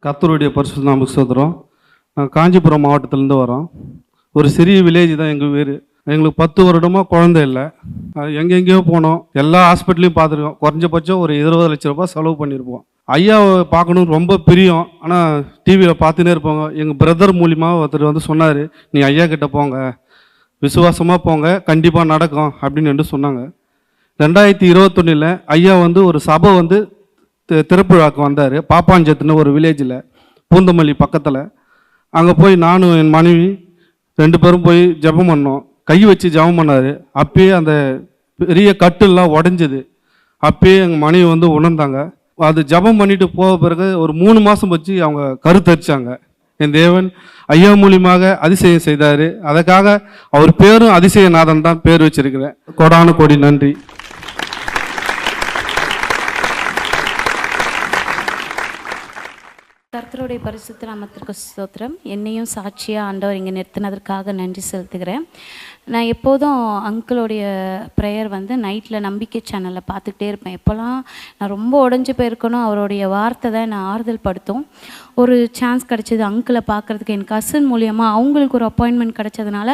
கர்த்தருடைய பரிசுத்த நாமத்துக்கு ஸ்தோத்திரம். நாங்கள் காஞ்சிபுரம் மாவட்டத்திலேருந்து வரோம். ஒரு சிறிய வில்லேஜ் தான் எங்கள் வீடு. எங்களுக்கு 10 வருடமாக குழந்தை இல்லை. எங்கெங்கேயோ போனோம், எல்லா ஹாஸ்பிட்டலையும் பார்த்துருக்கோம். குறைஞ்சபட்சம் ஒரு 20 லட்ச ரூபாய் செலவு பண்ணியிருப்போம். ஐயாவை பார்க்கணும் ரொம்ப பிரியம். ஆனால் டிவியில் பார்த்துன்னே இருப்பாங்க. எங்கள் பிரதர் மூலியமாக ஒருத்தர் வந்து சொன்னார், நீ ஐயா கிட்ட போங்க, விசுவாசமாக போங்க, கண்டிப்பாக நடக்கும் அப்படின்னு சொன்னாங்க. 2021 ஐயா வந்து ஒரு சபை வந்து திருப்புழாக்கு வந்தார். பாப்பாஞ்சத்துன்னு ஒரு வில்லேஜில், பூந்தமல்லி பக்கத்தில். அங்கே போய் நானும் என் மனைவி 2 பேரும் போய் ஜெபம் பண்ணோம். கை வச்சு ஜெபம் பண்ணார். அப்பயே அந்த பெரிய கட்டுலாம் உடஞ்சிது. அப்பயே எங்கள் மனைவி வந்து உணர்ந்தாங்க. அது ஜெபம் பண்ணிட்டு போக பிறகு ஒரு 3 மாதம் வச்சு அவங்க கருத்தரிச்சாங்க. என் தேவன் ஐயா மூலியமாக அதிசயம் செய்தார். அதுக்காக அவர் பேரும் அதிசயநாதன் தான் பேர் வச்சிருக்கிறேன். கோடான கோடி நன்றி. கர்த்தருடைய பரிசுத்த நாமத்திற்கு ஸ்தோத்திரம். என்னையும் சாட்சியாக ஆண்டவர் இங்கே நிறுத்தினதற்காக நன்றி செலுத்துகிறேன். நான் எப்போதும் அங்கிளுடைய ப்ரேயர் வந்து நைட்டில் நம்பிக்கை சேனலில் பார்த்துக்கிட்டே இருப்பேன். எப்போல்லாம் நான் ரொம்ப உடஞ்சி போயிருக்கணும், அவருடைய வார்த்தை தான் நான் ஆறுதல் படுத்தும். ஒரு சான்ஸ் கிடச்சிது அங்கிளை பார்க்குறதுக்கு. என் கசின் மூலியமாக அவங்களுக்கு ஒரு அப்பாயின்மெண்ட் கிடச்சதுனால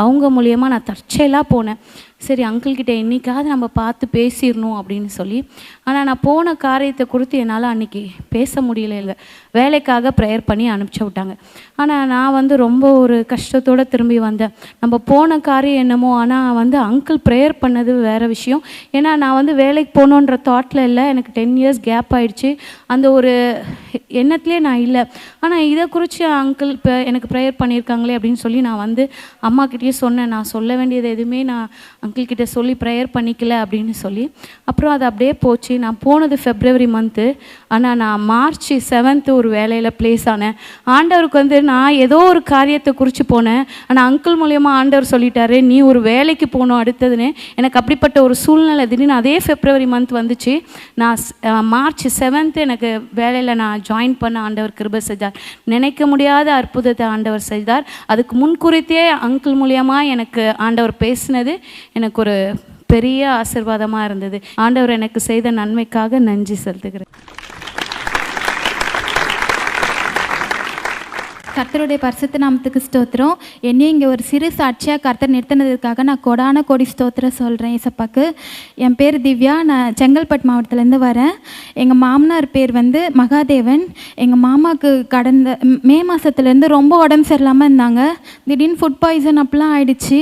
அவங்க மூலியமாக நான் தற்செயலாக போனேன். சரி, அங்கிள்கிட்ட என்றைக்காவது நம்ம பார்த்து பேசிடணும் அப்படின்னு சொல்லி. ஆனால் நான் போன காரியத்தை குறித்து என்னால் அன்றைக்கி பேச முடியல. வேலைக்காக ப்ரேயர் பண்ணி அனுப்பிச்சி விட்டாங்க. ஆனால் நான் வந்து ரொம்ப ஒரு கஷ்டத்தோடு திரும்பி வந்தேன். நம்ம போன காரியம் என்னமோ, ஆனால் வந்து அங்கிள் ப்ரேயர் பண்ணது வேறு விஷயம். ஏன்னா நான் வந்து வேலைக்கு போகணுன்ற தாட்டில் இல்லை. எனக்கு 10 இயர்ஸ் கேப் ஆகிடுச்சு. அந்த ஒரு எண்ணத்துலேயே நான் இல்லை. ஆனால் இதை குறித்து அங்கிள் இப்போ எனக்கு ப்ரேயர் பண்ணியிருக்காங்களே அப்படின்னு சொல்லி நான் வந்து அம்மாக்கிட்டேயே சொன்னேன். நான் சொல்ல வேண்டியது எதுவுமே நான் அங்கிள்கிட்ட சொல்லி ப்ரேயர் பண்ணிக்கல அப்படின்னு சொல்லி. அப்புறம் அது அப்படியே போச்சு. நான் போனது February மந்த்து. ஆனால் நான் March 7 ஒரு வேலையில் ப்ளேஸ் ஆனேன். ஆண்டவருக்கு வந்து நான் ஏதோ ஒரு காரியத்தை குறித்து போனேன். ஆனால் அங்கிள் மூலியமாக ஆண்டவர் சொல்லிட்டாரு, நீ ஒரு வேலைக்கு போகணும் அடுத்ததுன்னு. எனக்கு அப்படிப்பட்ட ஒரு சூழ்நிலை திடீர்னு அதே February மந்த் வந்துச்சு. நான் March 7 எனக்கு வேலையில் நான் ஜாயின் பண்ண ஆண்டவர் கிருபை செய்தார். நினைக்க முடியாத அற்புதத்தை ஆண்டவர் செய்தார். அதுக்கு முன்குறித்தே அங்கிள் மூலியமாக எனக்கு ஆண்டவர் பேசினது எனக்கு ஒரு பெரிய ஆசீர்வாதமாக இருந்தது. ஆண்டவர் எனக்கு செய்த நன்மைக்காக நன்றி செலுத்துகிறேன். கர்த்தருடைய பரிசுத்த நாமத்துக்கு ஸ்தோத்திரம். என்னையும் இங்கே ஒரு சிறு சாட்சியாக கர்த்தர் நிறுத்தினதுக்காக நான் கோடான கோடி ஸ்தோத்திரம் சொல்கிறேன் ஏசப்பாக்கு. என் பேர் திவ்யா. நான் செங்கல்பட்டு மாவட்டத்துலேருந்து வரேன். எங்கள் மாமனார் பேர் வந்து மகாதேவன். எங்கள் மாமாவுக்கு கடந்த மே மாதத்துலேருந்து ரொம்ப உடம்பு சரியில்லாமல் இருந்தாங்க. திடீர்னு ஃபுட் பாய்சன் அப்படிலாம் ஆகிடுச்சு.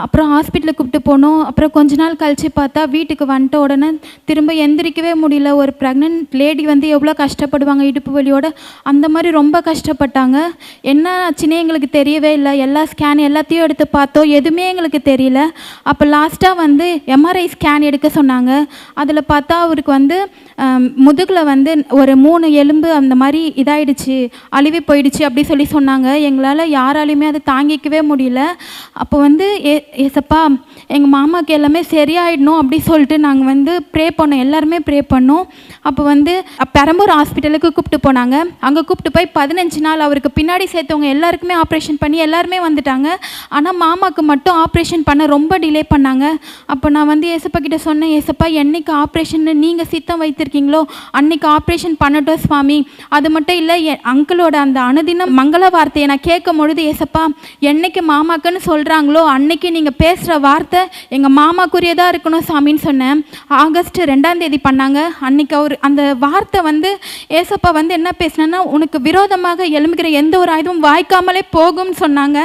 அப்புறம் ஹாஸ்பிட்டலுக்கு கூப்பிட்டு போனோம். அப்புறம் கொஞ்ச நாள் கழித்து பார்த்தா வீட்டுக்கு வந்துட்ட உடனே திரும்ப எந்திரிக்கவே முடியல. ஒரு ப்ரெக்னென்ட் லேடி வந்து எவ்வளோ கஷ்டப்படுவாங்க இடுப்பு வலியோடு, அந்த மாதிரி ரொம்ப கஷ்டப்பட்டாங்க. என்ன ஆச்சுன்னே எங்களுக்கு தெரியவே இல்லை. எல்லா ஸ்கேன் எல்லாத்தையும் எடுத்து பார்த்தோம், எதுவுமே எங்களுக்கு தெரியல. அப்போ லாஸ்ட்டாக வந்து MRI ஸ்கேன் எடுக்க சொன்னாங்க. அதில் பார்த்தா அவருக்கு வந்து முதுகில் வந்து ஒரு 3 எலும்பு அந்த மாதிரி இதாயிடுச்சு, அழுவி போயிடுச்சு அப்படி சொல்லி சொன்னாங்க. எங்களால் யாராலையுமே அதை தாங்கிக்கவே முடியல. அப்போ வந்து ஏசப்பா எங்கள் மாமாவுக்கு எல்லாமே சரியாயிடணும் அப்படி சொல்லிட்டு நாங்கள் வந்து ப்ரே பண்ணோம். எல்லாருமே ப்ரே பண்ணோம். அப்போ வந்து பெரம்பூர் ஹாஸ்பிட்டலுக்கு கூப்பிட்டு போனாங்க. அங்கே கூப்பிட்டு போய் 15 நாள் அவருக்கு பின்னாடி சேர்த்தவங்க எல்லாருக்குமே ஆப்ரேஷன் பண்ணி எல்லாருமே வந்துட்டாங்க. ஆனால் மாமாவுக்கு மட்டும் ஆப்ரேஷன் பண்ண ரொம்ப டிலே பண்ணாங்க. அப்போ நான் வந்து ஏசப்பா கிட்ட சொன்னேன், ஏசப்பா என்னைக்கு ஆப்ரேஷன் நீங்கள் சித்தம் வைத்திருக்கீங்களோ அன்னைக்கு ஆப்ரேஷன் பண்ணட்டும் சுவாமி. அது மட்டும் இல்லை, அங்கிளோட அந்த அனுதினம் மங்கள வார்த்தையை நான் கேட்கும் பொழுது, ஏசப்பா என்னைக்கு மாமாக்குன்னு சொல்கிறாங்களோ அன்னைக்கு நீங்கள் பேசுகிற வார்த்தை எங்கள் மாமாக்குரியதாக இருக்கணும் சாமின்னு சொன்னேன். ஆகஸ்ட் 2 பண்ணாங்க. அன்னைக்கு அவர் அந்த வார்த்தை வந்து ஏசப்பா வந்து என்ன பேசினேன்னா, உனக்கு விரோதமாக எழும்புகிற எந்த ஒரு ஆயுதமும் வாய்க்காமலே போகும்னு சொன்னாங்க.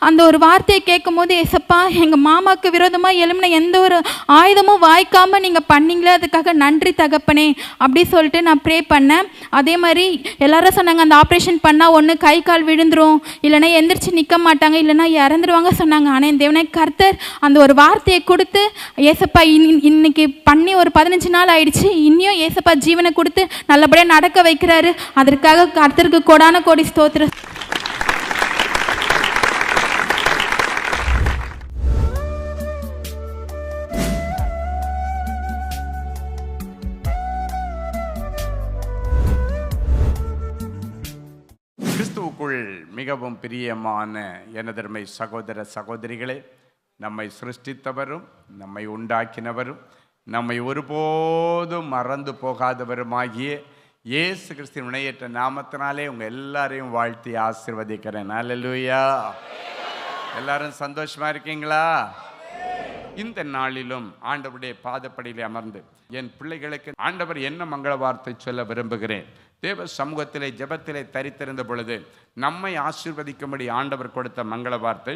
அந்த ஒரு வார்த்தையை கேட்கும் போது, ஏசப்பா எங்கள் மாமாவுக்கு விரோதமாக எழும்பின எந்த ஒரு ஆயுதமும் வாய்க்காமல் நீங்கள் பண்ணீங்களே, அதுக்காக நன்றி தகப்பனே அப்படி சொல்லிட்டு நான் ப்ரே பண்ணேன். அதே மாதிரி எல்லாரும் சொன்னாங்க, அந்த ஆப்ரேஷன் பண்ணால் ஒன்று கை கால் விழுந்துரும், இல்லைன்னா எந்திரிச்சு நிற்க மாட்டாங்க, இல்லைன்னா இறந்துருவாங்க சொன்னாங்க. ஆனால் என் தேவனே கர்த்தர் அந்த ஒரு வார்த்தையை கொடுத்து, ஏசப்பா இன்னைக்கு பண்ணி ஒரு 15 நாள் ஆயிடுச்சு, இன்னும் ஏசப்பா ஜீவனை கொடுத்து நல்லபடியாக நடக்க வைக்கிறாரு. அதற்காக கர்த்தருக்கு கோடான கோடி ஸ்தோத்திரம். கிறிஸ்துவுக்குள் மிகவும் பிரியமான எனதருமை சகோதர சகோதரிகளே, நம்மை சிருஷ்டித்தவரும் நம்மை உண்டாக்கினவரும் நம்மை ஒருபோதும் மறந்து போகாதவருமாகிய இயேசு கிறிஸ்துவின் வினையேற்ற நாமத்தினாலே உங்கள் எல்லாரையும் வாழ்த்தி ஆசீர்வதிக்கிறேன். அல்லேலூயா. எல்லாரும் சந்தோஷமா இருக்கீங்களா? இந்த நாளிலும் ஆண்டவருடைய பாதப்படியில் அமர்ந்து என் பிள்ளைகளுக்கு ஆண்டவர் என்ன மங்கள வார்த்தை சொல்ல விரும்புகிறேன். தேவ சமூகத்திலே ஜெபத்திலே தரித்திருந்த பொழுது நம்மை ஆசீர்வதிக்கும்படி ஆண்டவர் கொடுத்த மங்கள வார்த்தை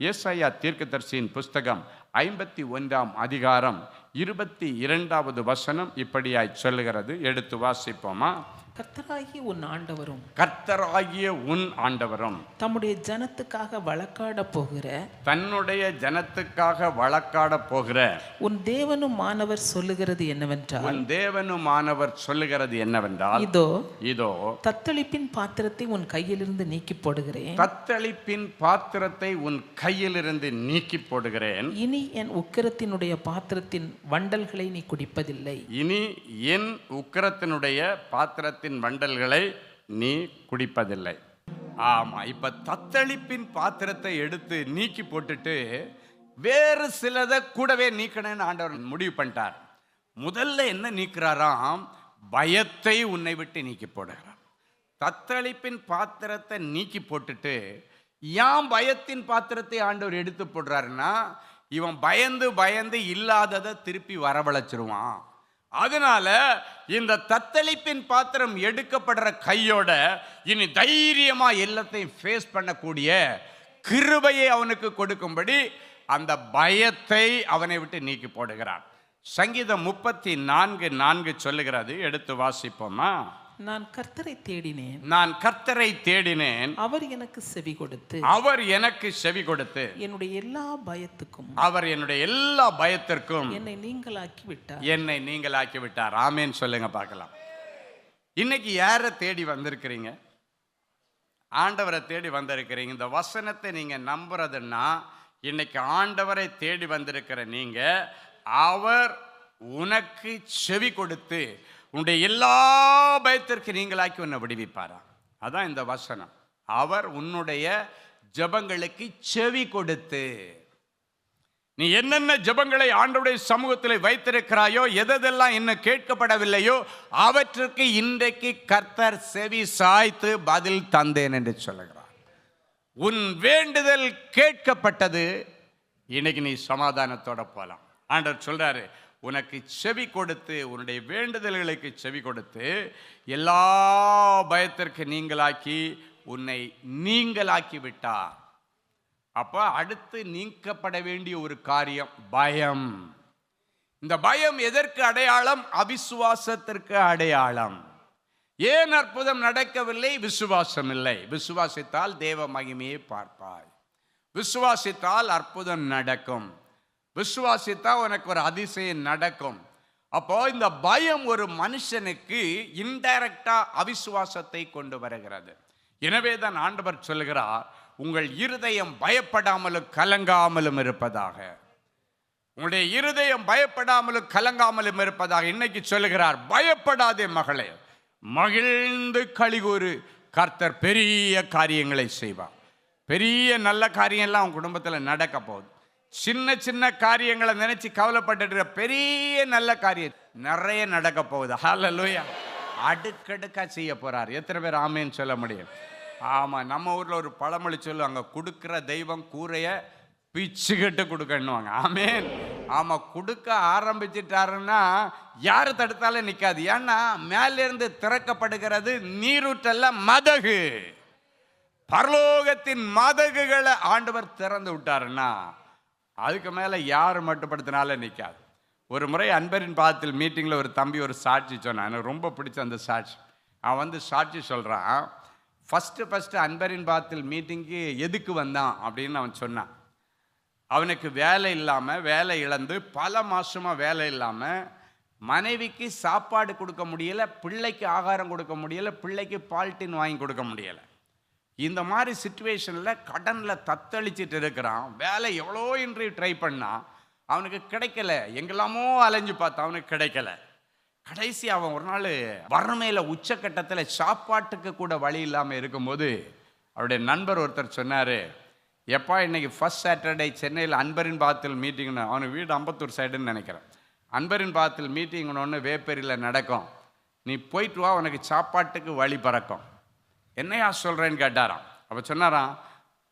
ஏசாயா தீர்க்கதரிசியின் புஸ்தகம் 51ஆம் அதிகாரம் 22வது வசனம் இப்படியாய் சொல்லுகிறது. எடுத்து வாசிப்போமா? கர்த்தராகிய உன் ஆண்டவரும் கர்த்தராகிய உன் ஆண்டவரும் தம்முடைய ஜனத்துக்காக வழக்காட போகிற தன்னுடைய ஜனத்துக்காக வழக்காட போகிற உன் தேவனும் மானவர் சொல்லுகிறது என்னவென்றால் உன் தேவனும் மானவர் சொல்லுகிறது என்னவென்றால் இதோ தத்தளிப்பின் பாத்திரத்தை உன் கையிலிருந்து நீக்கி போடுகிறேன். தத்தளிப்பின் பாத்திரத்தை உன் கையிலிருந்து நீக்கி போடுகிறேன். இனி என் உக்கிரத்தினுடைய பாத்திரத்தின் வண்டல்களை நீ குடிப்பதில்லை. இனி என் உக்கிரத்தினுடைய பாத்திரத்தின் வண்டல்களை நீ குடிப்பதில்லை. ஆமா, இப்ப தத்தளிப்பின் பாத்திரத்தை எடுத்து நீக்கி போட்டுட்டு வேறு சிலதை கூடவே நீக்கணும்னு ஆண்டவர் முடிவு பண்ணிட்டார். முதல்ல என்ன நீக்கிறாராம்? பயத்தை உன்னை விட்டு நீக்கி போடுகிறார். தத்தளிப்பின் பாத்திரத்தை நீக்கி போட்டுட்டு ஏன் பயத்தின் பாத்திரத்தை ஆண்டவர் எடுத்து போடுறாருன்னா, இவன் பயந்து பயந்து இல்லாததை திருப்பி வரவழைச்சிருவான். அதனால இந்த தத்தளிப்பின் பாத்திரம் எடுக்கப்படுற கையோட இனி தைரியமா எல்லாத்தையும் ஃபேஸ் பண்ணக்கூடிய கிருபையை அவனுக்கு கொடுக்கும்படி அந்த பயத்தை அவனை விட்டு நீக்கி போடுகிறான். சங்கீதம் 34:4 சொல்லுகிறது. எடுத்து வாசிப்போமா? நான் கர்த்தரை தேடினேன், நான் கர்த்தரை தேடினேன், அவர் எனக்கு செவி கொடுத்து அவர் எனக்கு செவி கொடுத்து என்னுடைய எல்லா பயத்துக்கும் அவர் என்னுடைய எல்லா பயத்திற்கும் என்னை நீங்களாக்கி விட்டார். என்னை நீங்களாக்கி விட்டார். ஆமேன் சொல்லுங்க பார்க்கலாம். இன்னைக்கு யாரை தேடி வந்திருக்கிறீங்க? ஆண்டவரை தேடி வந்திருக்கிறீங்க. இந்த வசனத்தை நீங்க நம்புறதுன்னா, இன்னைக்கு ஆண்டவரை தேடி வந்திருக்கிற நீங்க, அவர் உனக்கு செவி கொடுத்து உன்னுடைய எல்லா பயத்திற்கு நீங்களாக்கி உன்னை விடுவிப்பாரா. அதான் இந்த வசனம். அவர் உன்னுடைய ஜெபங்களுக்கு செவி கொடுத்து, நீ என்னென்ன ஜெபங்களை ஆண்டவருடைய சமூகத்தில் வைத்திருக்கிறாயோ, எதெல்லாம் இன்னும் கேட்கப்படவில்லையோ அவற்றுக்கு இன்றைக்கு கர்த்தர் செவி சாய்த்து பதில் தந்தேன் என்று சொல்லுகிறார். உன் வேண்டுதல் கேட்கப்பட்டது. இன்னைக்கு நீ சமாதானத்தோட போலாம். ஆண்டவர் சொல்றாரு, உனக்கு செவி கொடுத்து, உன்னுடைய வேண்டுதல்களுக்கு செவி கொடுத்து, எல்லா பயத்திற்கு நீங்களாக்கி உன்னை நீங்களாக்கி விட்டார். அப்ப அடுத்து நீக்கப்பட வேண்டிய ஒரு காரியம் பயம். இந்த பயம் எதற்கு அடையாளம்? அவிசுவாசத்திற்கு அடையாளம். ஏன் அற்புதம் நடக்கவில்லை? விசுவாசம் இல்லை. விசுவாசித்தால் தேவ மகிமையை பார்ப்பாய். விசுவாசித்தால் அற்புதம் நடக்கும். விசுவாசித்தால் உனக்கு ஒரு அதிசயம் நடக்கும். அப்போ இந்த பயம் ஒரு மனுஷனுக்கு இன்டைரக்டா அவிசுவாசத்தை கொண்டு வருகிறது. எனவே தான் ஆண்டவர் சொல்லுகிறார், உங்கள் இருதயம் பயப்படாமலும் கலங்காமலும் இருப்பதாக. உங்களுடைய இருதயம் பயப்படாமலும் கலங்காமலும் இருப்பதாக இன்னைக்கு சொல்லுகிறார். பயப்படாதே மகளே, மகிழ்ந்து களிகூறு, கர்த்தர் பெரிய காரியங்களை செய்வார். பெரிய நல்ல காரியம்லாம் உன் குடும்பத்தில் நடக்க போகுது. சின்ன சின்ன காரியங்களை நினைச்சு கவலைப்பட்டு பெரிய நல்ல காரியம் நிறைய நடக்க போகுது. ஹல்லேலூயா. அடுக்கடுக்கா செய்ய போறார். எத்தனை பேர் ஆமேன்னு சொல்ல முடியும்? ஆமா, நம்ம ஊர்ல ஒரு பழமொழி சொல்லுவாங்க, கொடுக்கிற தெய்வம் கூரைய பிச்சுக்கிட்டு கொடுக்கணுவாங்க. ஆமேன். ஆமா, கொடுக்க ஆரம்பிச்சிட்டாருன்னா யாரு தடுத்தாலும் நிற்காது. ஏன்னா மேலிருந்து திறக்கப்படுகிறது நீரூற்றல்ல, மதகு. பரலோகத்தின் மதகுகளை ஆண்டவர் திறந்து விட்டாருன்னா அதுக்கு மேலே யார் மட்டுப்படுத்தினாலும் நிற்காது. ஒரு முறை அன்பரின் பாதத்தில் மீட்டிங்கில் ஒரு தம்பி ஒரு சாட்சி சொன்னான். எனக்கு ரொம்ப பிடிச்ச அந்த சாட்சி. அவன் வந்து சாட்சி சொல்கிறான். ஃபஸ்ட்டு அன்பரின் பாதத்தில் மீட்டிங்கு எதுக்கு வந்தான் அப்படின்னு அவன் சொன்னான். அவனுக்கு வேலை இல்லாமல், வேலை இழந்து பல மாதமாக வேலை இல்லாமல், மனைவிக்கு சாப்பாடு கொடுக்க முடியலை, பிள்ளைக்கு ஆகாரம் கொடுக்க முடியலை, பிள்ளைக்கு பால்டின் வாங்கி கொடுக்க முடியலை. இந்த மாதிரி சிச்சுவேஷனில் கடனில் தத்தளிச்சிட்டு இருக்கிறான். வேலை எவ்வளோ இன்றைய ட்ரை பண்ணான், அவனுக்கு கிடைக்கல. எங்கெல்லாமோ அலைஞ்சு பார்த்தா அவனுக்கு கிடைக்கல. கடைசி அவன் ஒரு நாள் வறுமையில் உச்சக்கட்டத்தில் சாப்பாட்டுக்கு கூட வழி இல்லாமல் இருக்கும்போது அவருடைய நண்பர் ஒருத்தர் சொன்னார், எப்பா இன்னைக்கு ஃபர்ஸ்ட் சாட்டர்டே சென்னையில் அன்பரின் பாதத்தில் மீட்டிங்னு, அவனுக்கு வீடு அம்பத்தூர் சைடுன்னு நினைக்கிறேன். அன்பரின் பாதத்தில் மீட்டிங்னு ஒன்று வேப்பேரியில் நடக்கும். நீ போயிட்டு வா, உனக்கு சாப்பாட்டுக்கு வழி பறக்கும். என்னையா சொல்கிறேன்னு கேட்டாராம். அப்போ சொன்னாராம்,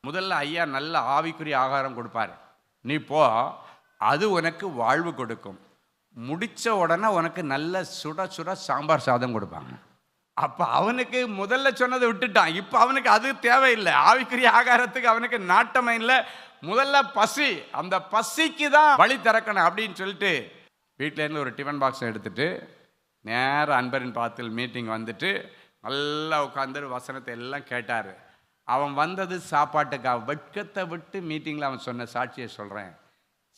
முதல்ல ஐயா நல்ல ஆவிக்குரிய ஆகாரம் கொடுப்பாரு, நீ போ, அது உனக்கு வாழ்வு கொடுக்கும். முடித்த உடனே உனக்கு நல்ல சுட சுட சாம்பார் சாதம் கொடுப்பாங்க. அப்போ அவனுக்கு முதல்ல சொன்னதை விட்டுட்டான். இப்போ அவனுக்கு அது தேவையில்லை, ஆவிக்குரிய ஆகாரத்துக்கு அவனுக்கு நாட்டமே இல்லை. முதல்ல பசி, அந்த பசிக்கு தான் வழி திறக்கணும் அப்படின்னு சொல்லிட்டு வீட்டிலேருந்து ஒரு டிஃபன் பாக்ஸை எடுத்துட்டு நேராக அன்பரின் பாதத்தில் மீட்டிங் வந்துட்டு நல்லா உட்காந்து வசனத்தை எல்லாம் கேட்டார். அவன் வந்தது சாப்பாட்டுக்காக. வெட்கத்தை விட்டு மீட்டிங்கில் அவன் சொன்ன சாட்சியை சொல்கிறேன்.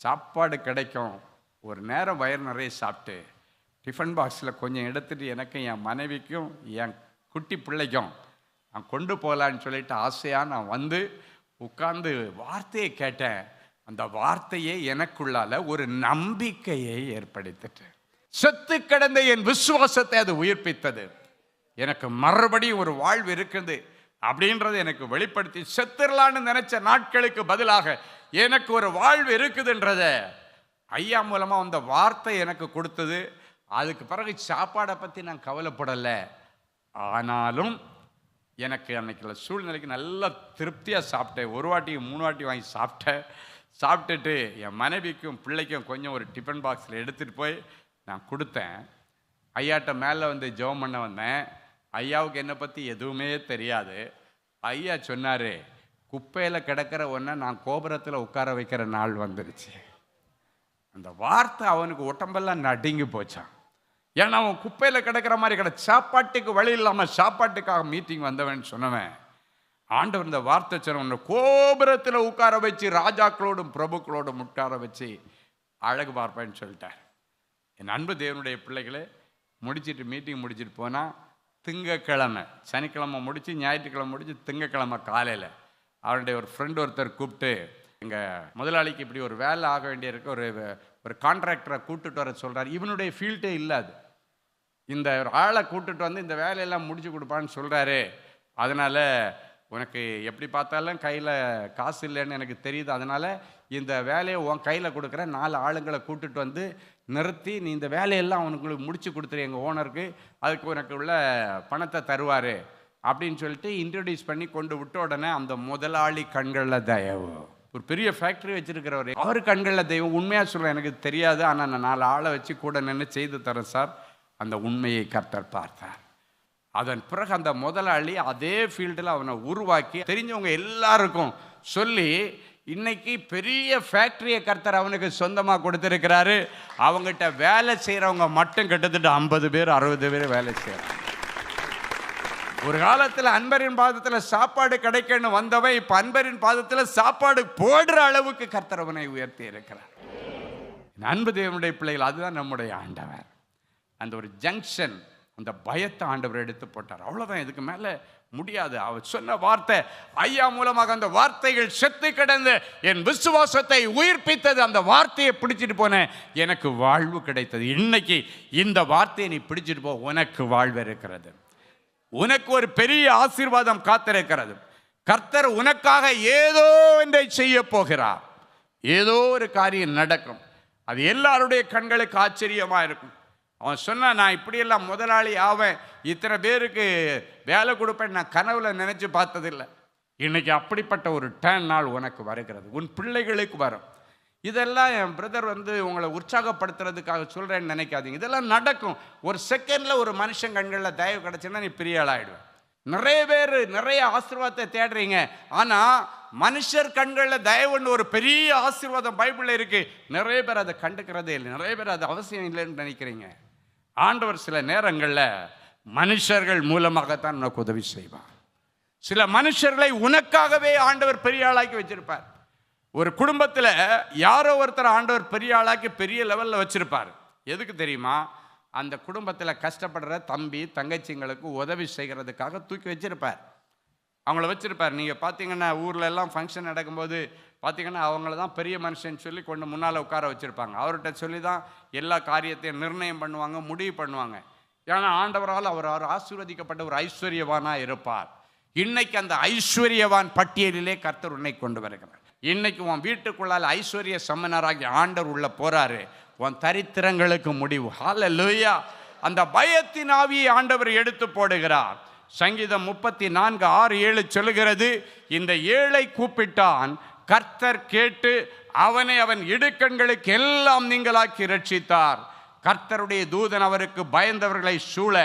சாப்பாடு கிடைக்கும், ஒரு நேரம் வயிறு நிறைய சாப்பிட்டு டிஃபன் பாக்ஸில் கொஞ்சம் எடுத்துகிட்டு எனக்கும் என் மனைவிக்கும் என் குட்டி பிள்ளைக்கும் நான் கொண்டு போகலான்னு சொல்லிட்டு ஆசையாக நான் வந்து உட்கார்ந்து வார்த்தையை கேட்டேன். அந்த வார்த்தையே எனக்குள்ளால ஒரு நம்பிக்கையை ஏற்படுத்திட்டு செத்து கிடந்த என் விசுவாசத்தை அது உயிர்ப்பித்தது. எனக்கு மறுபடியும் ஒரு வாழ்வு இருக்குது அப்படின்றது எனக்கு வெளிப்படுத்தி, செத்துடலான்னு நினைச்ச நாட்களுக்கு பதிலாக எனக்கு ஒரு வாழ்வு இருக்குதுன்றத ஐயா மூலமா அந்த வார்த்தை எனக்கு கொடுத்தது. அதுக்கு பிறகு சாப்பாடை பற்றி நான் கவலைப்படலை. ஆனாலும் எனக்கு அன்னைக்குள்ள சூழ்நிலைக்கு நல்லா திருப்தியாக சாப்பிட்டேன். ஒரு வாட்டி 3 வாட்டி வாங்கி சாப்பிட்டுட்டு என் மனைவிக்கும் பிள்ளைக்கும் கொஞ்சம் ஒரு டிஃபன் பாக்ஸில் எடுத்துகிட்டு போய் நான் கொடுத்தேன். ஐயாட்ட மேலே வந்து ஜெபம் பண்ண வந்தேன். ஐயாவுக்கு என்னை பற்றி எதுவுமே தெரியாது. ஐயா சொன்னார், குப்பையில் கிடக்கிற ஒன்றை நான் கோபுரத்தில் உட்கார வைக்கிற நாள் வந்துருச்சு. அந்த வார்த்தை அவனுக்கு உடம்பெல்லாம் நடுங்கி போச்சான். ஏன்னா அவன் குப்பையில் கிடக்கிற மாதிரி சாப்பாட்டுக்கு வழி இல்லாமல் சாப்பாட்டுக்காக மீட்டிங் வந்தவன் சொன்னவன். ஆண்டவர் இந்த வார்த்தை சொன்ன, கோபுரத்தில் உட்கார வச்சு ராஜாக்களோடும் பிரபுக்களோடும் உட்கார வச்சு அழகு பார்ப்பேன்னு சொல்லிட்டார். என் அன்பு தேவனுடைய பிள்ளைகளே, முடிச்சுட்டு மீட்டிங் முடிச்சுட்டு போனால் திங்கக்கிழமை, சனிக்கிழமை முடித்து ஞாயிற்றுக்கிழமை முடித்து திங்கக்கிழமை காலையில் அவருடைய ஒரு ஃப்ரெண்ட் ஒருத்தர் கூப்பிட்டு, எங்கள் முதலாளிக்கு இப்படி ஒரு வேலை ஆக வேண்டியிருக்க ஒரு கான்ட்ராக்டரை கூப்பிட்டுட்டு வர சொல்கிறார். இவனுடைய ஃபீல்டே இல்லை, அது இந்த ஆளை கூப்பிட்டுட்டு வந்து இந்த வேலையெல்லாம் முடிச்சு கொடுப்பான்னு சொல்கிறாரு. அதனால் உனக்கு எப்படி பார்த்தாலும் கையில் காசு இல்லைன்னு எனக்கு தெரியுது, அதனால் இந்த வேலையை உன் கையில் கொடுக்குற 4 ஆளுங்களை கூப்பிட்டுட்டு வந்து நிறுத்தி நீ இந்த வேலையெல்லாம் அவனுக்கு முடிச்சு கொடுத்துரு எங்கள் ஓனருக்கு, அதுக்கு உனக்கு உள்ள பணத்தை தருவார் அப்படின்னு சொல்லிட்டு இன்ட்ரடியூஸ் பண்ணி கொண்டு விட்ட உடனே அந்த முதலாளி கண்களில் தயவு, ஒரு பெரிய ஃபேக்ட்ரி வச்சுருக்கிறவர், அவர் கண்களில் தெய்வம். உண்மையாக சொல்கிறேன், எனக்கு தெரியாது, ஆனால் நான் 4 ஆளை வச்சு கூட நின்று செய்து தரேன் சார். அந்த உண்மையை கர்த்தர் பார்த்தார். அதன் பிறகு அந்த முதலாளி அதே ஃபீல்டில் அவனை உருவாக்கி தெரிஞ்சவங்க எல்லாருக்கும் சொல்லி இன்னைக்கு பெரிய ஃபேக்ட்ரியை கர்த்தர் அவனுக்கு சொந்தமாக கொடுத்துருக்கிறாரு. அவங்ககிட்ட வேலை செய்கிறவங்க மட்டும் கிட்டத்தட்ட 50 பேர் 60 பேர் வேலை செய்கிறாங்க. ஒரு காலத்தில் அன்பரின் பாதத்தில் சாப்பாடு கிடைக்கணும் வந்தவன் இப்போ அன்பரின் பாதத்தில் சாப்பாடு போடுற அளவுக்கு கர்த்தர் அவனை உயர்த்தி இருக்கிறார். அன்பு தேவனுடைய பிள்ளைகள், அதுதான் நம்முடைய ஆண்டவர். அந்த ஒரு ஜங்ஷன், அந்த பயத்தை ஆண்டவர் எடுத்து போட்டார். அவ்வளோதான், இதுக்கு மேலே முடியாது. அவர் சொன்ன வார்த்தை, ஐயா மூலமாக அந்த வார்த்தைகள் செத்து கிடந்து என் விசுவாசத்தை உயிர்ப்பித்தது. அந்த வார்த்தையை பிடிச்சிட்டு போனேன், எனக்கு வாழ்வு கிடைத்தது. இன்னைக்கு இந்த வார்த்தையை நீ பிடிச்சிட்டு போ, உனக்கு வாழ்வு இருக்கிறது. உனக்கு ஒரு பெரிய ஆசீர்வாதம் காத்திருக்கிறது. கர்த்தர் உனக்காக ஏதோ ஒன்றை செய்ய போகிறார். ஏதோ ஒரு காரியம் நடக்கும். அது எல்லாருடைய கண்களுக்கு ஆச்சரியமா இருக்கும். அவன் சொன்னான், நான் இப்படியெல்லாம் முதலாளி ஆவேன், இத்தனை பேருக்கு வேலை கொடுப்பேன், நான் கனவுல நினைச்சு பார்த்ததில்லை. இன்னைக்கு அப்படிப்பட்ட ஒரு டேன் நாள் உனக்கு வருகிறது, உன் பிள்ளைகளுக்கு வரும். இதெல்லாம் என் பிரதர் உங்களை உற்சாகப்படுத்துறதுக்காக சொல்கிறேன்னு நினைக்காதீங்க. இதெல்லாம் நடக்கும். ஒரு செகண்டில் ஒரு மனுஷன் கண்களில் தயவு கிடச்சுன்னா நீ பெரிய ஆளாயிடுவேன். நிறைய பேர் நிறைய ஆசீர்வாதத்தை தேடுறீங்க, ஆனால் மனுஷர் கண்களில் தயவுன்னு ஒரு பெரிய ஆசீர்வாதம் பைபிளில் இருக்குது. நிறைய பேர் அதை கண்டுக்கிறதே இல்லை, நிறைய பேர் அது அவசியம் இல்லைன்னு நினைக்கிறீங்க. ஆண்டவர் சில நேரங்களில் மனுஷர்கள் மூலமாகத்தான் உனக்கு உதவி செய்வார். சில மனுஷர்களை உனக்காகவே ஆண்டவர் பெரிய ஆளாக்கி வச்சிருப்பார். ஒரு குடும்பத்தில் யாரோ ஒருத்தர் ஆண்டவர் பெரிய ஆளாக்கி பெரிய லெவலில் வச்சிருப்பார். எதுக்கு தெரியுமா? அந்த குடும்பத்தில் கஷ்டப்படுற தம்பி தங்கச்சிங்களுக்கு உதவி செய்கிறதுக்காக தூக்கி வச்சிருப்பார். அவங்கள வச்சிருப்பார். நீங்கள் பார்த்தீங்கன்னா ஊரில் எல்லாம் ஃபங்க்ஷன் நடக்கும்போது பார்த்தீங்கன்னா அவங்கள தான் பெரிய மனுஷன் சொல்லி கொண்டு முன்னால் உட்கார வச்சுருப்பாங்க. அவர்கிட்ட சொல்லி தான் எல்லா காரியத்தையும் நிர்ணயம் பண்ணுவாங்க, முடிவு பண்ணுவாங்க. ஏன்னா ஆண்டவரால் அவர் ஆசீர்வதிக்கப்பட்ட ஒரு ஐஸ்வர்யவானாக இருப்பார். இன்னைக்கு அந்த ஐஸ்வர்யவான் பட்டியலிலே கர்த்தர் உன்னை கொண்டு வருகிறார். இன்னைக்கு உன் வீட்டுக்குள்ளால் ஐஸ்வர்ய சம்மனராகி ஆண்டவர் உள்ள போறாரு. உன் தரித்திரங்களுக்கு முடிவு. ஹல்லேலூயா. அந்த பயத்தின் ஆவியை ஆண்டவர் எடுத்து போடுகிறார். சங்கீதம் 34:6-7 சொல்லுகிறது, இந்த ஏழை கூப்பிட்டான், கர்த்தர் கேட்டு அவனை அவன் இடுக்கண்களுக்கு எல்லாம் நீங்களாக்கி ரட்சித்தார். கர்த்தருடைய தூதன் அவருக்கு பயந்தவர்களை சூழ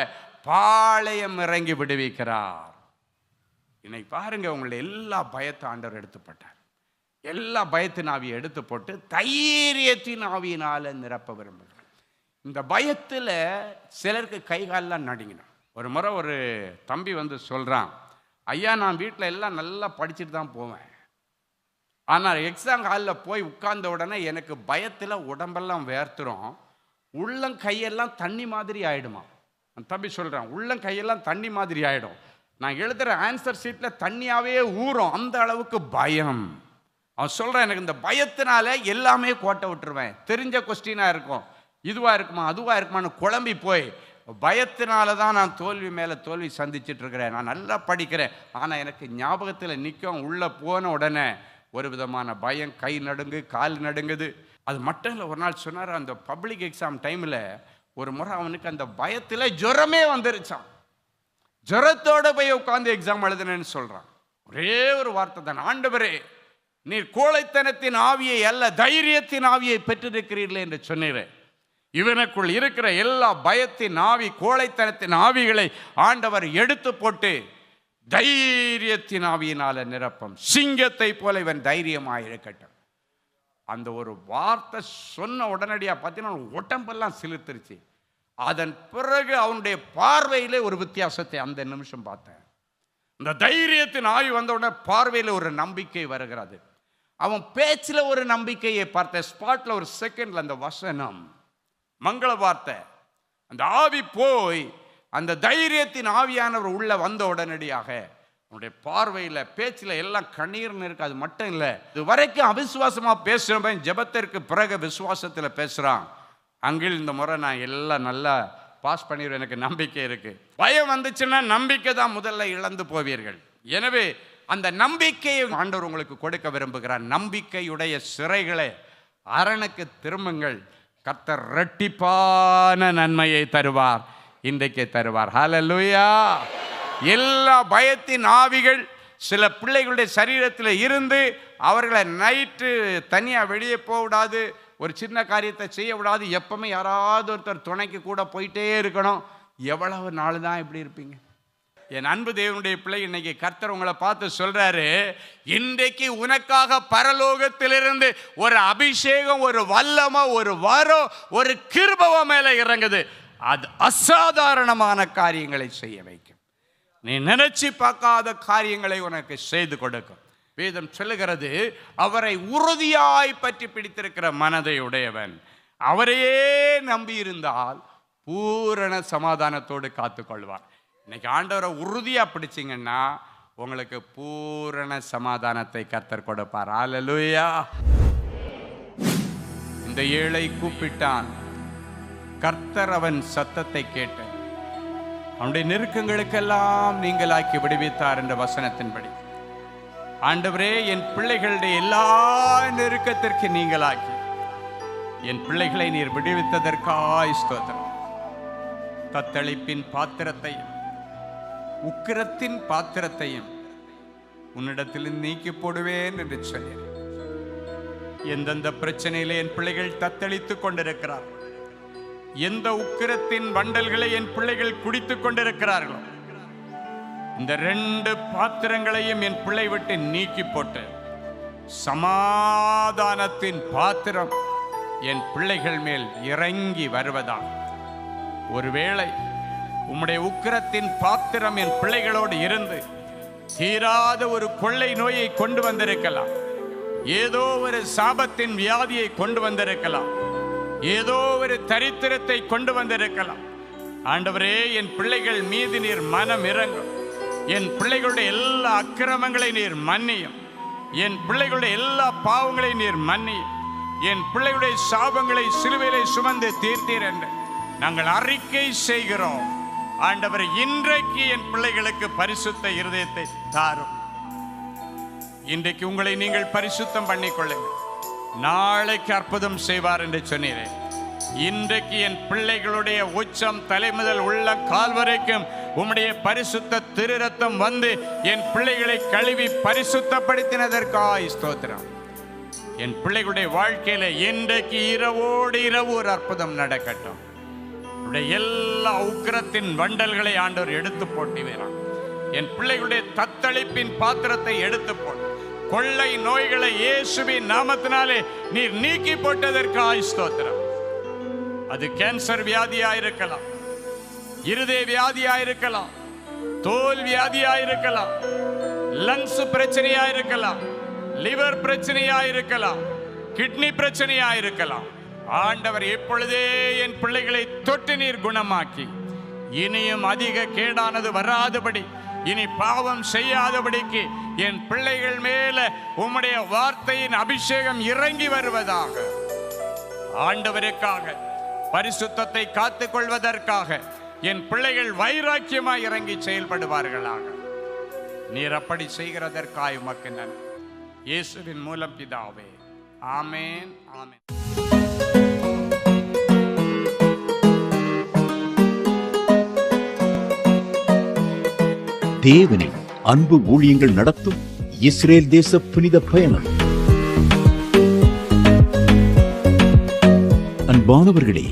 பாளையம் இறங்கி விடுவிக்கிறார். இன்னைக்கு பாருங்க, உங்களுடைய எல்லா பயத்தை ஆண்டவர் எடுத்து போட்டார். எல்லா பயத்தின் ஆவியை எடுத்து போட்டு தைரியத்தின் ஆவியினால நிரப்ப விரும்புகிறார். இந்த பயத்தில் சிலருக்கு கைகாலெலாம் நடுங்கிடும். ஒரு முறை ஒரு தம்பி வந்து சொல்கிறான், ஐயா நான் வீட்டில் எல்லாம் நல்லா படிச்சுட்டு தான் போவேன், ஆனால் எக்ஸாம் ஹாலில் போய் உட்கார்ந்த உடனே எனக்கு பயத்தில் உடம்பெல்லாம் வேர்த்துரும், உள்ளங்கையெல்லாம் தண்ணி மாதிரி ஆகிடுமா. அந்த தம்பி சொல்கிறான், உள்ளங்கையெல்லாம் தண்ணி மாதிரி ஆகிடும், நான் எழுதுகிற ஆன்சர் ஷீட்டில் தண்ணியாகவே ஊறும், அந்த அளவுக்கு பயம். அவன் சொல்கிறான், எனக்கு இந்த பயத்தினால எல்லாமே கோட்டை விட்டுருவேன், தெரிஞ்ச கொஸ்டினாக இருக்கும், இதுவாக இருக்குமா அதுவாக இருக்குமான்னு குழம்பி போய் பயத்தினால தான் நான் தோல்வி மேலே தோல்வி சந்திச்சுட்டு இருக்கிறேன். நான் நல்லா படிக்கிறேன், ஆனால் எனக்கு ஞாபகத்தில் நிற்கும், உள்ளே போன உடனே ஒரு விதமான பயம், கை நடுங்கு கால் நடுங்குது. அது மட்டும் இல்லை, ஒரு நாள் சொன்னார், அந்த பப்ளிக் எக்ஸாம் டைமில் ஒரு முறை அவனுக்கு அந்த பயத்தில் ஜுரமே வந்துருச்சான். ஜுரத்தோடு போய் உட்காந்து எக்ஸாம் எழுதுனேன்னு சொல்கிறான். ஒரே ஒரு வார்த்தை தான், ஆண்டவரே நீர் கோழைத்தனத்தின் ஆவியை அல்ல தைரியத்தின் ஆவியை பெற்றிருக்கிறீர்களே என்று சொன்னீரே. இவனுக்குள் இருக்கிற எல்லா பயத்தின் ஆவி, கோழைத்தனத்தின் ஆவிகளை ஆண்டவர் எடுத்து போட்டு தைரியத்தின் ஆவியினால நிரப்பம். சிங்கத்தை போல இவன் தைரியமாக இருக்கட்டும். அந்த ஒரு வார்த்தை சொன்ன உடனடியாக பார்த்தீங்கன்னா உடம்பெல்லாம் சிலிர்த்துருச்சு. அதன் பிறகு அவனுடைய பார்வையிலே ஒரு வித்தியாசத்தை அந்த நிமிஷம் பார்த்தேன். இந்த தைரியத்தின் ஆவி வந்த உடனே பார்வையில் ஒரு நம்பிக்கை வருகிறது. அவன் பேச்சில் ஒரு நம்பிக்கையை பார்த்தேன். ஸ்பாட்டில் ஒரு செகண்டில் அந்த வசனம், மங்கள வார்த்தை, அந்த ஆவி போய் அந்த தைரியத்தின் ஆவியானவர் உள்ள வந்த உடனடியாக அவனுடைய பார்வையில் பேச்சில் எல்லாம் கண்ணீர்னு இருக்கு. அது மட்டும் இல்லை, இது வரைக்கும் அவிசுவாசமாக பேசுகிறவன் ஜெபத்திற்கு பிறகு விசுவாசத்தில் பேசுகிறான். அங்கில் இந்த முறை நான் எல்லாம் நல்லா பாஸ் பண்ணிடுவேன், எனக்கு நம்பிக்கை இருக்கு. பயம் வந்துச்சுன்னா நம்பிக்கை தான் முதல்ல இழந்து போவீர்கள். எனவே அந்த நம்பிக்கையை ஆண்டவர் உங்களுக்கு கொடுக்க விரும்புகிறார். நம்பிக்கையுடைய சிறைகளை அரணுக்கு திரும்புங்கள், கர்த்தர் இரட்டிப்பான நன்மையை தருவார், இன்றைக்கே தருவார். ஹல்லேலூயா. எல்லா பயத்தின் ஆவிகள் சில பிள்ளைகளுடைய சரீரத்தில் இருந்து அவர்களை நைட்டு தனியாக வெளியே போகக்கூடாது, ஒரு சின்ன காரியத்தை செய்ய விடாது, எப்பவுமே யாராவது ஒருத்தர் துணைக்கு கூட போயிட்டே இருக்கணும். எவ்வளவு நாள் தான் இப்படி இருப்பீங்க? என் அன்பு தேவனுடைய பிள்ளை, இன்னைக்கு கர்த்தர் உங்களை பார்த்து சொல்றாரு, இன்றைக்கு உனக்காக பரலோகத்திலிருந்து ஒரு அபிஷேகம், ஒரு வல்லமை, ஒரு வரம், ஒரு கிருபை மேலே இறங்குது. அது அசாதாரணமான காரியங்களை செய்ய வைக்கும். நீ நினைச்சு பார்க்காத காரியங்களை உனக்கு செய்து கொடுக்கும். வேதம் சொல்லுகிறது, அவரை உறுதியாய் பற்றி பிடித்திருக்கிற மனதை உடையவன் அவரையே நம்பி இருந்தால் பூரண சமாதானத்தோடு காத்துக்கொள்வார். இன்னைக்கு ஆண்டவரை உறுதியா பிடிச்சிங்கன்னா உங்களுக்கு பூரண சமாதானத்தை கர்த்தர் கொடுப்பார். ஹல்லேலூயா. இந்த ஏழை கூப்பிட்டான், கர்த்தர் அவன் சத்தத்தை கேட்டு அவனுடைய நெருக்கங்களுக்கெல்லாம் நீங்களாக்கி விடுவித்தார் என்ற வசனத்தின்படி, ஆண்டவரே என் பிள்ளைகளுடைய எல்லா நெருக்கத்திற்கு நீங்களாக்கி என் பிள்ளைகளை நீர் விடுவித்ததற்காய் ஸ்தோத்திரம். தத்தளிப்பின் பாத்திரத்தையும் உக்கிரத்தின் பாத்திரத்தையும் உன்னிடத்தில் நீக்கி போடுவேன் என்று சொன்னேன். எந்தெந்த பிரச்சனையிலே என் பிள்ளைகள் தத்தளித்துக் கொண்டிருக்கிறார், எந்த உக்கிரத்தின் வண்டல்களை என் பிள்ளைகள் குடித்துக் கொண்டிருக்கிறார்களோ, இந்த 2 பாத்திரங்களையும் என் பிள்ளை விட்டு நீக்கி போட்டு சமாதானத்தின் பாத்திரம் என் பிள்ளைகள் மேல் இறங்கி வருவதாக. ஒருவேளை உம்முடைய உக்கிரத்தின் பாத்திரம் என் பிள்ளைகளோடு இருந்து தீராத ஒரு கொள்ளை நோயை கொண்டு வந்திருக்கலாம், ஏதோ ஒரு சாபத்தின் வியாதியை கொண்டு வந்திருக்கலாம், ஏதோ ஒரு தரித்திரத்தை கொண்டு வந்திருக்கலாம். ஆண்டவரே என் பிள்ளைகள் மீது நீர் மனம் இறங்கும், என் பிள்ளைகளுடைய எல்லா அக்கிரமங்களை நீர் மன்னியும், என் பிள்ளைகளுடைய எல்லா பாவங்களை நீர் மன்னியும், என் பிள்ளைகளுடைய சாபங்களை சிலுவையிலே சுமந்து தீர்த்தீர் என்று நாங்கள் அறிக்கை செய்கிறோம். ஆண்டவர் இன்றைக்கு என் பிள்ளைகளுக்கு பரிசுத்த இருதயத்தை தாரும். இன்றைக்கு உங்களை நீங்கள் பரிசுத்தம் பண்ணிக்கொள்ளுங்கள், நாளைக்கு அற்புதம் செய்வார் என்று சொன்னீரே. இன்றைக்கு என் பிள்ளைகளுடைய உச்சம் தலை முதல் உள்ள கால் வரைக்கும் உம்முடைய பரிசுத்த திரு ரத்தம் வந்து என் பிள்ளைகளை கழுவி பரிசுத்தப்படுத்தினதற்காய் ஸ்தோத்திரம். என் பிள்ளைகளுடைய வாழ்க்கையில இன்றைக்கு இரவோடு இரவு ஒரு அற்புதம் நடக்கட்டும். எல்லா உக்கிரத்தின் வண்டல்களை ஆண்டவர் எடுத்து போட்டி வேறான். என் பிள்ளைகளுடைய தத்தளிப்பின் பாத்திரத்தை எடுத்து போட்டு கொள்ளை நோய்களை இயேசுவின் நாமத்தினாலே நீர் நீக்கி போட்டதற்காய் ஸ்தோத்திரம். அது கேன்சர் வியாதியாயிருக்கலாம், இருதய வியாதியாயிருக்கலாம், தோல் வியாதியாயிருக்கலாம், லங்ஸ் பிரச்சனையாயிருக்கலாம், லிவர் பிரச்சனையாயிருக்கலாம், கிட்னி பிரச்சனையாயிருக்கலாம். ஆண்டவர் எப்பொழுதே என் பிள்ளைகளை தொட்டு நீர் குணமாக்கி இனியும் அதிக கேடானது வராதபடி, இனி பாவம் செய்யாதபடிக்கு என் பிள்ளைகள் மேல உம்முடைய வார்த்தையின் அபிஷேகம் இறங்கி வருவதாக. ஆண்டவருக்காக பரிசுத்தத்தை காத்துக் கொள்வதற்காக என் பிள்ளைகள் வைராக்கியமாய் இறங்கி செயல்படுவார்களாக. நீர் அப்படி செய்கிறதற்காய் உமக்கு நன்றி. இயேசுவின் மூலம் பிதாவே, ஆமேன், ஆமேன். தேவனின் அன்பு ஊழியங்கள் நடத்தும் இஸ்ரேல் தேச புனித பயணம். அன்பானவர்களே,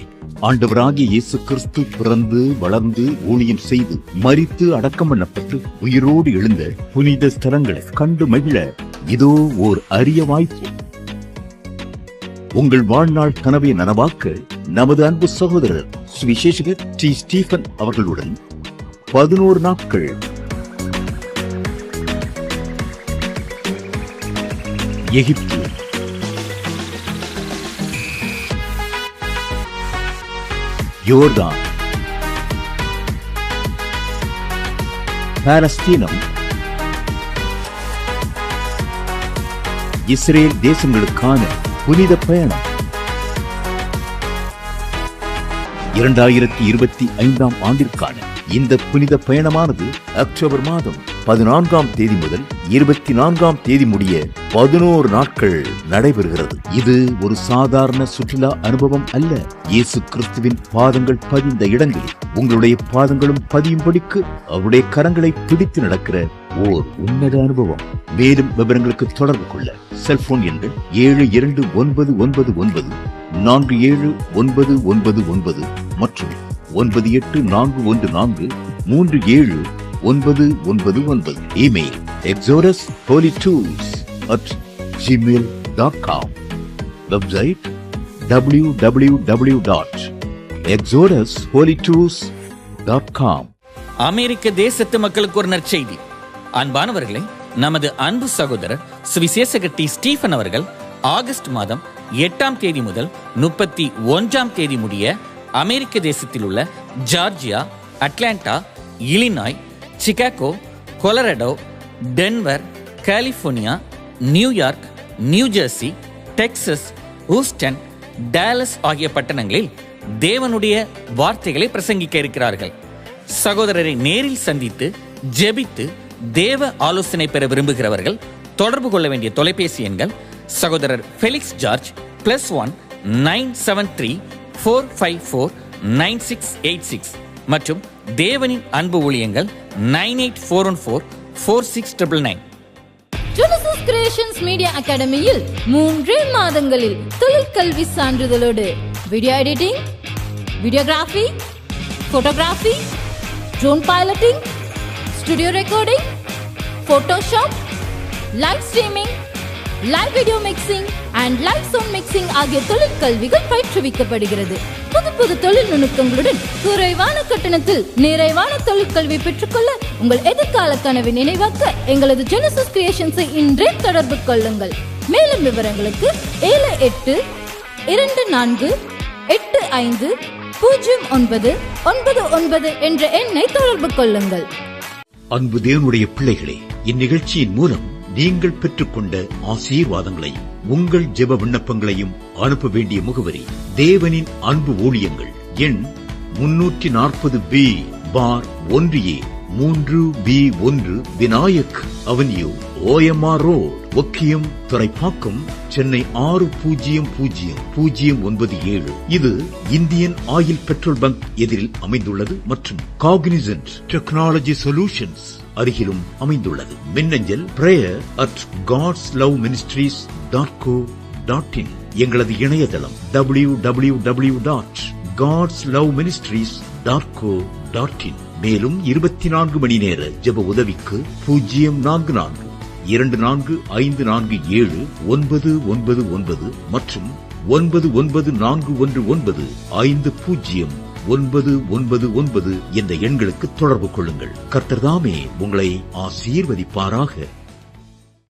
ஆண்டவராகிய இயேசு கிறிஸ்து பிறந்து வளர்ந்து ஊழியம் செய்து மரித்து அடக்கம் பண்ணப்பட்டு உயிரோடு எழுந்த புனித ஸ்தலங்களை கண்டு மகிழ இதோ ஓர் அரிய வாய்ப்பு. உங்கள் வாழ்நாள் கனவை நனவாக்க நமது அன்பு சகோதரர் சுவிசேஷகர் டி. ஸ்டீபன் அவர்களுடன் 11 நாட்கள் எகிப்து, யோர்தான், பாலஸ்தீனம், இஸ்ரேல் தேசங்களுக்கான புனித பயணம். 2025 ஆண்டிற்கான இந்த புனித பயணமானது அக்டோபர் மாதம் 14ஆம் தேதி முதல் 24ஆம் தேதி முடிய 11 நாட்கள் நடைபெறுகிறது. இது ஒரு சாதாரண சுற்றுலா அனுபவம் அல்ல. இயேசு கிறிஸ்துவின் பாதங்கள் பதிந்த இடங்களில் உங்களுடைய பாதங்களும் பதியும்படிக்கு அவருடைய கரங்களை பிடித்து நடக்கிற ஓர் உன்னத அனுபவம். மேலும் விவரங்களுக்கு தொடர்பு கொள்ள செல்போன் எண்கள் 7299-47999 மற்றும் 9841437999. Email exodusholytours@gmail.com. Website www.exodusholytours.com. அமெரிக்க தேசத்து மக்களுக்கு ஒரு நற்செய்தி. அன்பானவர்களே, நமது அன்பு சகோதரர் சுவிசேஷகர் டி. ஸ்டீபன் அவர்கள் ஆகஸ்ட் மாதம் 8ஆம் தேதி முதல் 31ஆம் தேதி முடிய அமெரிக்க தேசத்தில் உள்ள Georgia, Atlanta, Illinois, Chicago, Colorado, Denver, California, New York, New Jersey, Texas, Houston, Dallas ஆகிய பட்டணங்களில் தேவனுடைய வார்த்தைகளை பிரசங்கிக்க இருக்கிறார்கள். சகோதரரை நேரில் சந்தித்து ஜெபித்து தேவ ஆலோசனை பெற விரும்புகிறவர்கள் தொடர்பு கொள்ள வேண்டிய தொலைபேசி எண்கள் சகோதரர் ஃபெலிக்ஸ் ஜார்ஜ் +1 973 454 9686 மற்றும் தேவனின் அன்பு ஊழியங்கள் 98414 46999. ஜெனசிஸ் கிரியேஷன்ஸ் மீடியா அகாடமியில் 3 மாதங்களில் தொழிற்கல்வி சான்றிதழோடு video editing, videography, photography, drone piloting, studio recording, Photoshop, live streaming, live video mixing and live sound mixing ஆகிய தொழிற்கல்விகள் பயிற்றுவிக்கப்படுகிறது. புது தொழில் நுணுக்கங்களுடன் குறைவான கட்டணத்தில் நிறைவான தொழிற்கல்வி பெற்றுக்கொள்ள உங்கள் எதிர்கால கனவை நினைவாக்க எங்களது ஜெனசிஸ் கிரியேஷன்ஸை இன்றே தொடர்பு கொள்ளுங்கள். மேலும் விவரங்களுக்கு 7824850999 என்ற எண்ணை தொடர்பு கொள்ளுங்கள். அன்பு தேவனுடைய பிள்ளைகளே, இந்நிகழ்ச்சியின் மூலம் நீங்கள் பெற்றுக்கொண்ட ஆசீர்வாதங்களை உங்கள் ஜெப விண்ணப்பங்களையும் அனுப்ப வேண்டிய முகவரி தேவனின் அன்பு ஊழியங்கள், எண் 340B/1A, 3B1 Vinayak avenue, OMR road, Okkiyam, Thoraipakkam, Chennai 600097. இது இந்தியன் ஆயில் பெட்ரோல் பங்க் எதிரில் அமைந்துள்ளது மற்றும் காக்னிசன்ட் டெக்னாலஜி சொல்யூஷன்ஸ் அருகிலும் அமைந்துள்ளது. மின்னஞ்சல் prayer@godsloveministries.co.in. எங்களது இணையதளம் www.godsloveministries.co.in. மேலும் 24 மணி நேர ஜெப உதவிக்கு 044-5457-999 மற்றும் 9941950999 என்ற எண்களுக்கு தொடர்பு கொள்ளுங்கள். கர்த்தர் தாமே உங்களை ஆசீர்வதிப்பாராக.